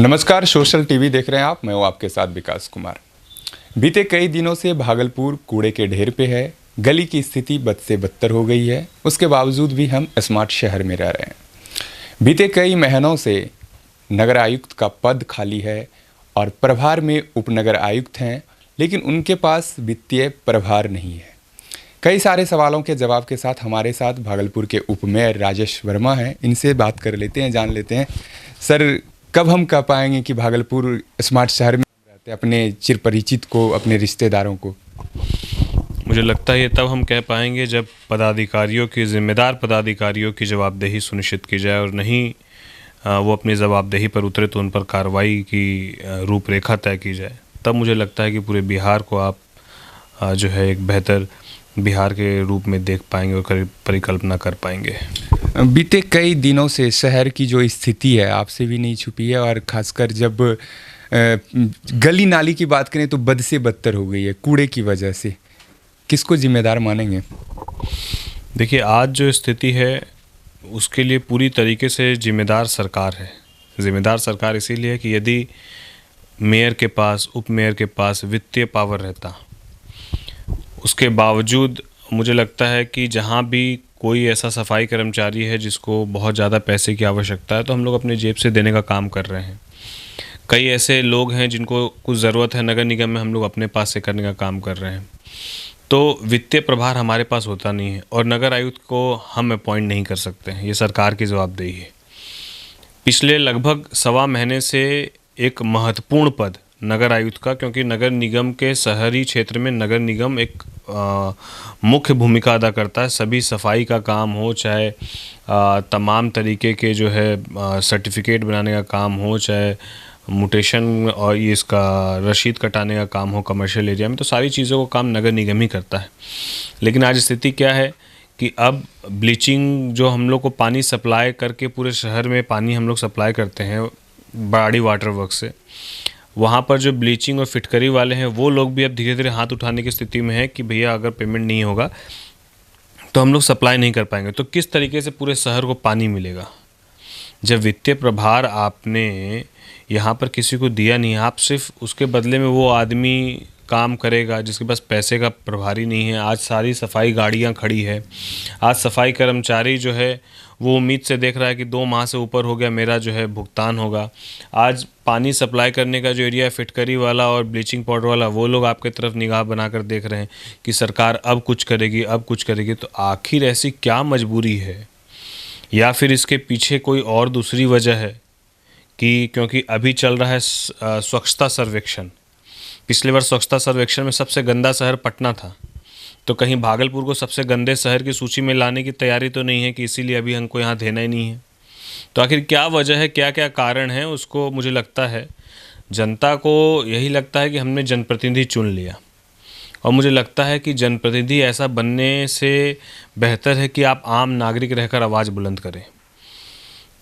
नमस्कार, social TV देख रहे हैं आप। मैं हूं आपके साथ विकास कुमार। बीते कई दिनों से भागलपुर कूड़े के ढेर पे है। गली की स्थिति बद से बदतर हो गई है। उसके बावजूद भी हम स्मार्ट शहर में रह रहे हैं। बीते कई महीनों से नगर आयुक्त का पद खाली है और प्रभार में उपनगर आयुक्त हैं, लेकिन उनके पास वित्तीय प्रभार नहीं है। कई सारे सवालों के जवाब के साथ हमारे साथ भागलपुर के उप मेयर राजेश वर्मा हैं। इनसे बात कर लेते हैं, जान लेते हैं। सर, कब हम कह पाएंगे कि भागलपुर स्मार्ट शहर में रहते हैं अपने चिर परिचित को, अपने रिश्तेदारों को? मुझे लगता है ये तब हम कह पाएंगे जब जिम्मेदार पदाधिकारियों की जवाबदेही सुनिश्चित की जाए और नहीं वो अपनी जवाबदेही पर उतरे तो उन पर कार्रवाई की रूपरेखा तय की जाए। तब मुझे लगता है कि पूरे बिहार को आप जो है एक बेहतर बिहार के रूप में देख पाएंगे और परिकल्पना कर पाएंगे। बीते कई दिनों से शहर की जो स्थिति है आपसे भी नहीं छुपी है, और खासकर जब गली नाली की बात करें तो बद से बदतर हो गई है कूड़े की वजह से। किसको जिम्मेदार मानेंगे? देखिए, आज जो स्थिति है उसके लिए पूरी तरीके से जिम्मेदार सरकार है। जिम्मेदार सरकार इसीलिए है कि यदि मेयर के पास, उप मेयर के पास वित्तीय पावर रहता, उसके बावजूद मुझे लगता है कि जहाँ भी कोई ऐसा सफाई कर्मचारी है जिसको बहुत ज़्यादा पैसे की आवश्यकता है तो हम लोग अपने जेब से देने का काम कर रहे हैं। कई ऐसे लोग हैं जिनको कुछ ज़रूरत है नगर निगम में, हम लोग अपने पास से करने का काम कर रहे हैं। तो वित्तीय प्रभार हमारे पास होता नहीं है और नगर आयुक्त को हम अपॉइंट नहीं कर सकते हैं। ये सरकार की जवाबदेही है। पिछले लगभग सवा महीने से एक महत्वपूर्ण पद नगर आयुक्त का, क्योंकि नगर निगम के शहरी क्षेत्र में नगर निगम एक मुख्य भूमिका अदा करता है। सभी सफाई का काम हो, चाहे तमाम तरीके के जो है सर्टिफिकेट बनाने का काम हो, चाहे म्यूटेशन और ये इसका रसीद कटाने का काम हो कमर्शियल एरिया में, तो सारी चीज़ों का काम नगर निगम ही करता है। लेकिन आज स्थिति क्या है कि अब ब्लीचिंग जो हम लोग को पानी सप्लाई करके पूरे शहर में पानी हम लोग सप्लाई करते हैं बराड़ी वाटर वर्क से, वहाँ पर जो ब्लीचिंग और फिटकरी वाले हैं वो लोग भी अब धीरे धीरे हाथ उठाने की स्थिति में है कि भैया अगर पेमेंट नहीं होगा तो हम लोग सप्लाई नहीं कर पाएंगे। तो किस तरीके से पूरे शहर को पानी मिलेगा जब वित्तीय प्रभार आपने यहाँ पर किसी को दिया नहीं है? आप सिर्फ उसके बदले में वो आदमी काम करेगा जिसके पास पैसे का प्रभारी नहीं है। आज सारी सफाई गाड़ियाँ खड़ी है। आज सफाई कर्मचारी जो है वो उम्मीद से देख रहा है कि 2 माह से ऊपर हो गया, मेरा जो है भुगतान होगा। आज पानी सप्लाई करने का जो एरिया है फिटकरी वाला और ब्लीचिंग पाउडर वाला, वो लोग आपके तरफ निगाह बनाकर देख रहे हैं कि सरकार अब कुछ करेगी, अब कुछ करेगी। तो आखिर ऐसी क्या मजबूरी है, या फिर इसके पीछे कोई और दूसरी वजह है कि क्योंकि अभी चल रहा है स्वच्छता सर्वेक्षण। पिछले वर्ष स्वच्छता सर्वेक्षण में सबसे गंदा शहर पटना था, तो कहीं भागलपुर को सबसे गंदे शहर की सूची में लाने की तैयारी तो नहीं है कि इसीलिए अभी हमको यहाँ देना ही नहीं है? तो आखिर क्या वजह है, क्या क्या कारण है, उसको मुझे लगता है जनता को यही लगता है कि हमने जनप्रतिनिधि चुन लिया। और मुझे लगता है कि जनप्रतिनिधि ऐसा बनने से बेहतर है कि आप आम नागरिक रहकर आवाज़ बुलंद करें।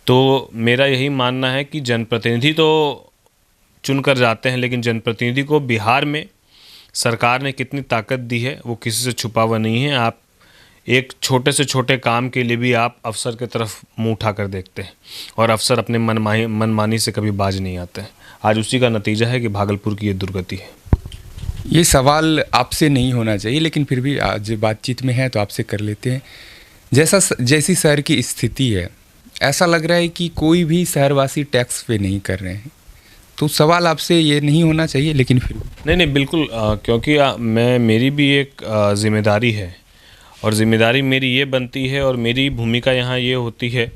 तो मेरा यही मानना है कि जनप्रतिनिधि तो चुनकर जाते हैं, लेकिन जनप्रतिनिधि को बिहार में सरकार ने कितनी ताकत दी है वो किसी से छुपा हुआ नहीं है। आप एक छोटे से छोटे काम के लिए भी आप अफसर की तरफ मुंह उठा कर देखते हैं और अफसर अपने मनमानी से कभी बाज नहीं आते हैं। आज उसी का नतीजा है कि भागलपुर की ये दुर्गति है। ये सवाल आपसे नहीं होना चाहिए, लेकिन फिर भी आज बातचीत में है तो आपसे कर लेते हैं। जैसी शहर की स्थिति है, ऐसा लग रहा है कि कोई भी शहरवासी टैक्स पे नहीं कर रहे हैं। तो सवाल आपसे ये नहीं होना चाहिए, लेकिन फिर नहीं बिल्कुल, क्योंकि मेरी भी एक जिम्मेदारी है और ज़िम्मेदारी मेरी ये बनती है और मेरी भूमिका यहाँ ये होती है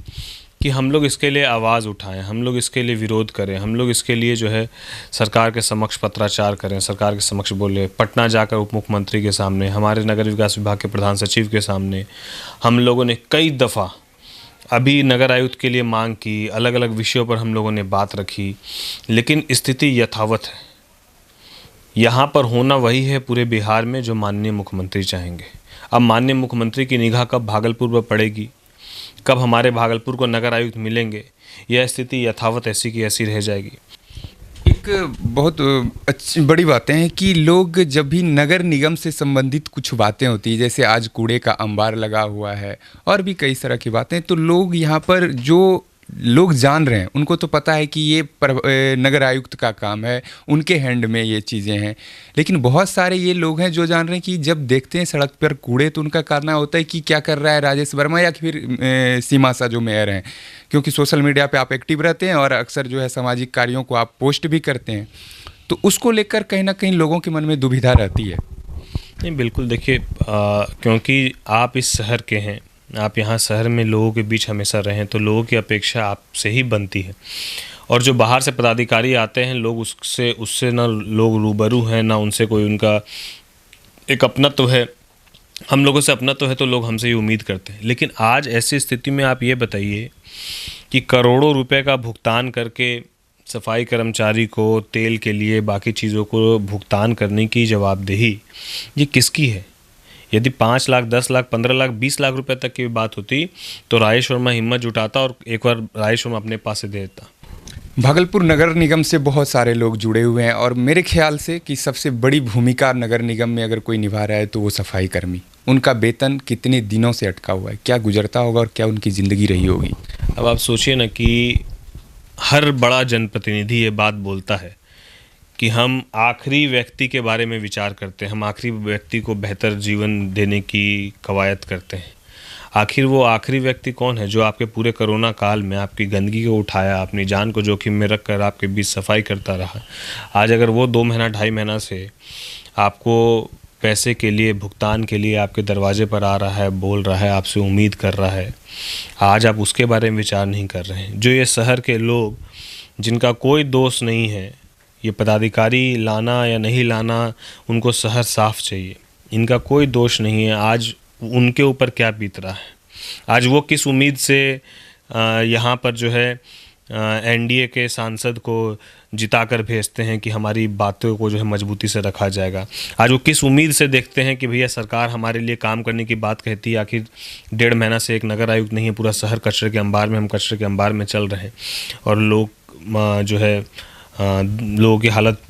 कि हम लोग इसके लिए आवाज़ उठाएं, हम लोग इसके लिए विरोध करें, हम लोग इसके लिए जो है सरकार के समक्ष पत्राचार करें, सरकार के समक्ष बोले। पटना जाकर उप मुख्यमंत्री के सामने, हमारे नगर विकास विभाग के प्रधान सचिव के सामने हम लोगों ने कई दफ़ा अभी नगर आयुक्त के लिए मांग की, अलग अलग विषयों पर हम लोगों ने बात रखी, लेकिन स्थिति यथावत है। यहाँ पर होना वही है पूरे बिहार में जो माननीय मुख्यमंत्री चाहेंगे। अब माननीय मुख्यमंत्री की निगाह कब भागलपुर पर पड़ेगी, कब हमारे भागलपुर को नगर आयुक्त मिलेंगे, यह स्थिति यथावत ऐसी की ऐसी रह जाएगी। एक बहुत अच्छी बड़ी बातें हैं कि लोग जब भी नगर निगम से संबंधित कुछ बातें होती है, जैसे आज कूड़े का अंबार लगा हुआ है और भी कई तरह की बातें, तो लोग यहाँ पर जो लोग जान रहे हैं, उनको तो पता है कि ये नगर आयुक्त का काम है, उनके हैंड में ये चीज़ें हैं। लेकिन बहुत सारे ये लोग हैं जो जान रहे हैं कि जब देखते हैं सड़क पर कूड़े तो उनका कहना होता है कि क्या कर रहा है राजेश वर्मा या फिर सीमा सा जो मेयर हैं, क्योंकि सोशल मीडिया पे आप एक्टिव रहते हैं और अक्सर जो है सामाजिक कार्यों को आप पोस्ट भी करते हैं, तो उसको लेकर कहीं ना कहीं लोगों के मन में दुविधा रहती है। नहीं, बिल्कुल देखिए, क्योंकि आप इस शहर के हैं, आप यहाँ शहर में लोगों के बीच हमेशा रहें, तो लोगों की अपेक्षा आपसे ही बनती है। और जो बाहर से पदाधिकारी आते हैं, लोग उससे ना लोग रूबरू हैं, ना उनसे कोई उनका एक अपनत्व है। हम लोगों से अपनत्व है तो लोग हमसे ही उम्मीद करते हैं। लेकिन आज ऐसी स्थिति में आप ये बताइए कि करोड़ों रुपए का भुगतान करके सफाई कर्मचारी को तेल के लिए, बाकी चीज़ों को भुगतान करने की जवाबदेही ये किसकी है? यदि 5 लाख, 10 लाख, 15 लाख, 20 लाख रुपए तक की बात होती तो राजेश वर्मा हिम्मत जुटाता और एक बार राजेश वर्मा अपने पास से दे देता। भागलपुर नगर निगम से बहुत सारे लोग जुड़े हुए हैं और मेरे ख्याल से कि सबसे बड़ी भूमिका नगर निगम में अगर कोई निभा रहा है तो वो सफाई कर्मी। उनका वेतन कितने दिनों से अटका हुआ है, क्या गुजरता होगा और क्या उनकी ज़िंदगी रही होगी। अब आप सोचिए ना कि हर बड़ा जनप्रतिनिधि ये बात बोलता है कि हम आखिरी व्यक्ति के बारे में विचार करते हैं, हम आखिरी व्यक्ति को बेहतर जीवन देने की कवायद करते हैं। आखिर वो आखिरी व्यक्ति कौन है जो आपके पूरे कोरोना काल में आपकी गंदगी को उठाया, अपनी जान को जोखिम में रखकर आपके बीच सफाई करता रहा। आज अगर वो 2 महीना 2.5 महीना से आपको पैसे के लिए, भुगतान के लिए आपके दरवाजे पर आ रहा है, बोल रहा है, आपसे उम्मीद कर रहा है, आज आप उसके बारे में विचार नहीं कर रहे हैं। जो ये शहर के लोग जिनका कोई दोष नहीं है, ये पदाधिकारी लाना या नहीं लाना, उनको शहर साफ चाहिए, इनका कोई दोष नहीं है। आज उनके ऊपर क्या बीत रहा है, आज वो किस उम्मीद से यहाँ पर जो है एनडीए के सांसद को जिताकर भेजते हैं कि हमारी बातों को जो है मजबूती से रखा जाएगा। आज वो किस उम्मीद से देखते हैं कि भैया सरकार हमारे लिए काम करने की बात कहती है, आखिर 1.5 महीना से एक नगर आयुक्त नहीं है, पूरा शहर कचरे के अंबार में, हम कचरे के अंबार में चल रहे हैं और लोग जो है लोगों की हालत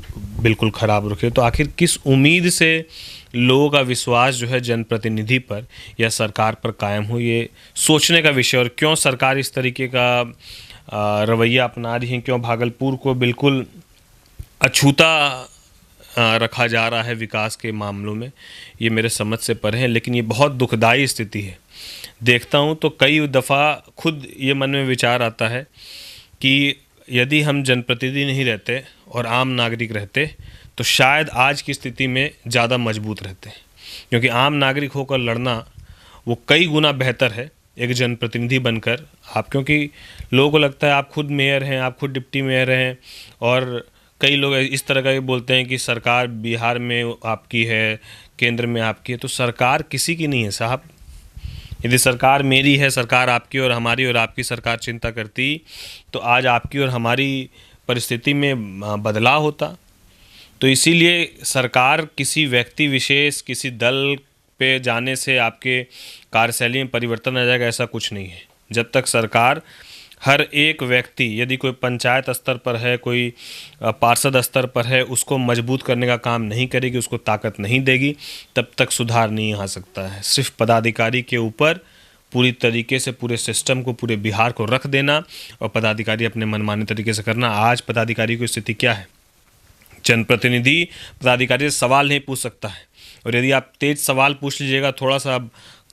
बिल्कुल ख़राब रखे। तो आखिर किस उम्मीद से लोगों का विश्वास जो है जनप्रतिनिधि पर या सरकार पर कायम हो, ये सोचने का विषय। और क्यों सरकार इस तरीके का रवैया अपना रही है, क्यों भागलपुर को बिल्कुल अछूता रखा जा रहा है विकास के मामलों में, ये मेरे समझ से परे है। लेकिन ये बहुत दुखदाई स्थिति है। देखता हूँ तो कई दफ़ा खुद ये मन में विचार आता है कि यदि हम जनप्रतिनिधि नहीं रहते और आम नागरिक रहते तो शायद आज की स्थिति में ज़्यादा मजबूत रहते हैं, क्योंकि आम नागरिक होकर लड़ना वो कई गुना बेहतर है एक जनप्रतिनिधि बनकर आप, क्योंकि लोगों को लगता है आप खुद मेयर हैं, आप खुद डिप्टी मेयर हैं, और कई लोग इस तरह का भी बोलते हैं कि सरकार बिहार में आपकी है, केंद्र में आपकी है। तो सरकार किसी की नहीं है साहब। यदि सरकार मेरी है, सरकार आपकी और हमारी और आपकी सरकार चिंता करती तो आज आपकी और हमारी परिस्थिति में बदलाव होता। तो इसीलिए सरकार किसी व्यक्ति विशेष, किसी दल पे जाने से आपके कार्यशैली में परिवर्तन आ जाएगा, ऐसा कुछ नहीं है। जब तक सरकार हर एक व्यक्ति, यदि कोई पंचायत स्तर पर है, कोई पार्षद स्तर पर है, उसको मजबूत करने का काम नहीं करेगी, उसको ताकत नहीं देगी, तब तक सुधार नहीं आ सकता है। सिर्फ पदाधिकारी के ऊपर पूरी तरीके से पूरे सिस्टम को, पूरे बिहार को रख देना और पदाधिकारी अपने मनमाने तरीके से करना। आज पदाधिकारी की स्थिति क्या है? जनप्रतिनिधि पदाधिकारी से सवाल नहीं पूछ सकता है, और यदि आप तेज सवाल पूछ लीजिएगा, थोड़ा सा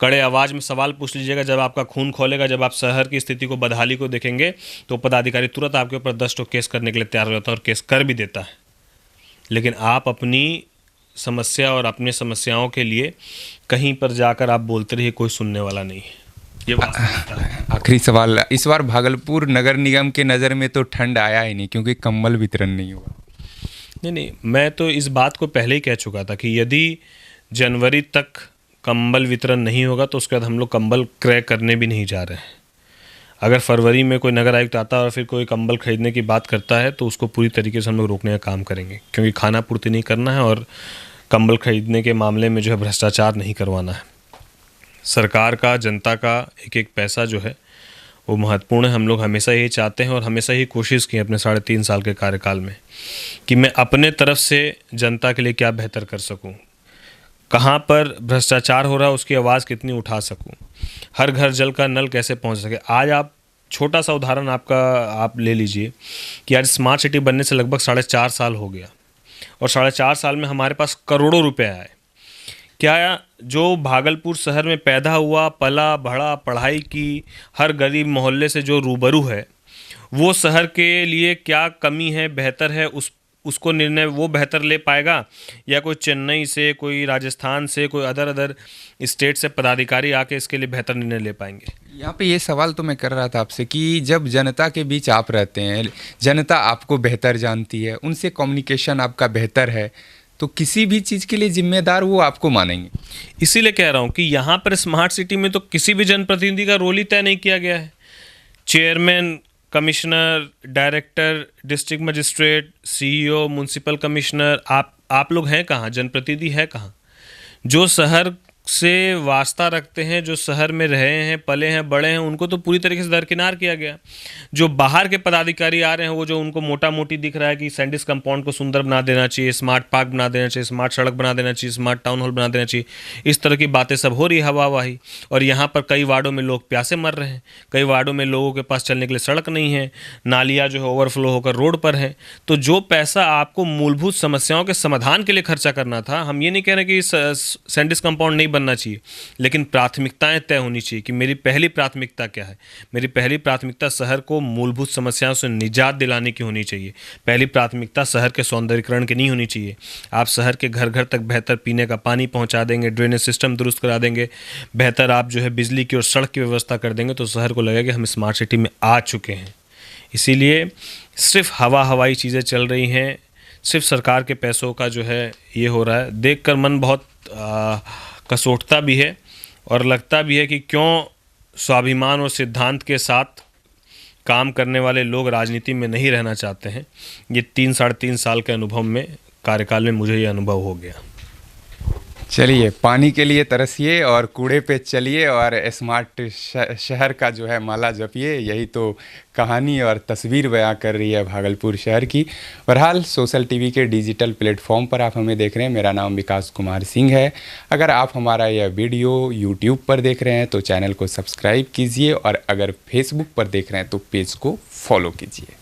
कड़े आवाज़ में सवाल पूछ लीजिएगा, जब आपका खून खोलेगा, जब आप शहर की स्थिति को, बदहाली को देखेंगे, तो पदाधिकारी तुरंत आपके ऊपर 10 ठो केस करने के लिए तैयार हो जाता है और केस कर भी देता है। लेकिन आप अपनी समस्या और अपनी समस्याओं के लिए कहीं पर जाकर आप बोलते रहिए, कोई सुनने वाला नहीं है। ये वास्तविकता है। आखिरी सवाल, इस बार भागलपुर नगर निगम के नज़र में तो ठंड आया ही नहीं, क्योंकि कंबल वितरण नहीं हुआ। नहीं, मैं तो इस बात को पहले ही कह चुका था कि यदि जनवरी तक कंबल वितरण नहीं होगा तो उसके बाद हम लोग कंबल क्रय करने भी नहीं जा रहे हैं। अगर फरवरी में कोई नगर आयुक्त आता है और फिर कोई कंबल खरीदने की बात करता है तो उसको पूरी तरीके से हम लोग रोकने का काम करेंगे, क्योंकि खाना पूर्ति नहीं करना है और कंबल खरीदने के मामले में जो है भ्रष्टाचार नहीं करवाना है। सरकार का, जनता का एक एक पैसा जो है वो महत्वपूर्ण है। हम लोग हमेशा यही चाहते हैं और हमेशा ही कोशिश की अपने 3.5 साल के कार्यकाल में कि मैं अपने तरफ से जनता के लिए क्या बेहतर कर सकूं, कहाँ पर भ्रष्टाचार हो रहा है उसकी आवाज़ कितनी उठा सकूं, हर घर जल का नल कैसे पहुंच सके। आज आप छोटा सा उदाहरण आप ले लीजिए कि आज स्मार्ट सिटी बनने से लगभग 4.5 साल हो गया और 4.5 साल में हमारे पास करोड़ों रुपए आए। क्या जो भागलपुर शहर में पैदा हुआ, पला बढ़ा, पढ़ाई की, हर गरीब मोहल्ले से जो रूबरू है, वो शहर के लिए क्या कमी है, बेहतर है, उसको निर्णय वो बेहतर ले पाएगा, या कोई चेन्नई से, कोई राजस्थान से, कोई अदर स्टेट से पदाधिकारी आके इसके लिए बेहतर निर्णय ले पाएंगे? यहाँ पे ये सवाल तो मैं कर रहा था आपसे कि जब जनता के बीच आप रहते हैं, जनता आपको बेहतर जानती है, उनसे कम्युनिकेशन आपका बेहतर है, तो किसी भी चीज़ के लिए जिम्मेदार वो आपको मानेंगे। इसीलिए कह रहा हूँ कि यहाँ पर स्मार्ट सिटी में तो किसी भी जनप्रतिनिधि का रोल ही तय नहीं किया गया है। Chairman, commissioner, director, district magistrate, CEO, municipal commissioner, आप लोग हैं कहाँ? जनप्रतिनिधि है कहाँ? जो शहर से वास्ता रखते हैं, जो शहर में रहे हैं, पले हैं, बड़े हैं, उनको तो पूरी तरीके से दरकिनार किया गया। जो बाहर के पदाधिकारी आ रहे हैं, वो जो उनको मोटा मोटी दिख रहा है कि सैंडिस कंपाउंड को सुंदर बना देना चाहिए, स्मार्ट पार्क बना देना चाहिए, स्मार्ट सड़क बना देना चाहिए, स्मार्ट टाउन हॉल बना देना चाहिए, इस तरह की बातें सब हो रही है हवावाही। और यहाँ पर कई वार्डों में लोग प्यासे मर रहे हैं, कई वार्डों में लोगों के पास चलने के लिए सड़क नहीं है, नालियाँ जो है ओवरफ्लो होकर रोड पर है। तो जो पैसा आपको मूलभूत समस्याओं के समाधान के लिए खर्चा करना था, हम ये नहीं कह रहे कि सैंडिस कंपाउंड नहीं बनना चाहिए, लेकिन प्राथमिकताएं तय होनी चाहिए कि मेरी पहली प्राथमिकता क्या है। मेरी पहली प्राथमिकता शहर को मूलभूत समस्याओं से निजात दिलाने की होनी चाहिए। पहली प्राथमिकता शहर के सौंदर्यीकरण की नहीं होनी चाहिए। आप शहर के घर घर तक बेहतर पीने का पानी पहुंचा देंगे, ड्रेनेज सिस्टम दुरुस्त करा देंगे, बेहतर आप जो है बिजली की और सड़क की व्यवस्था कर देंगे, तो शहर को लगेगा कि हम स्मार्ट सिटी में आ चुके हैं। इसीलिए सिर्फ हवाई चीज़ें चल रही हैं, सिर्फ सरकार के पैसों का जो है ये हो रहा है। देखकर मन बहुत कसोटता भी है और लगता भी है कि क्यों स्वाभिमान और सिद्धांत के साथ काम करने वाले लोग राजनीति में नहीं रहना चाहते हैं। ये 3-3.5 साल के अनुभव में, कार्यकाल में मुझे ये अनुभव हो गया। चलिए, पानी के लिए तरसिए और कूड़े पे चलिए और स्मार्ट शहर का जो है माला जपिए। यही तो कहानी और तस्वीर बयां कर रही है भागलपुर शहर की। बहरहाल सोशल टीवी के डिजिटल प्लेटफॉर्म पर आप हमें देख रहे हैं। मेरा नाम विकास कुमार सिंह है। अगर आप हमारा यह वीडियो यूट्यूब पर देख रहे हैं तो चैनल को सब्सक्राइब कीजिए और अगर फेसबुक पर देख रहे हैं तो पेज को फॉलो कीजिए।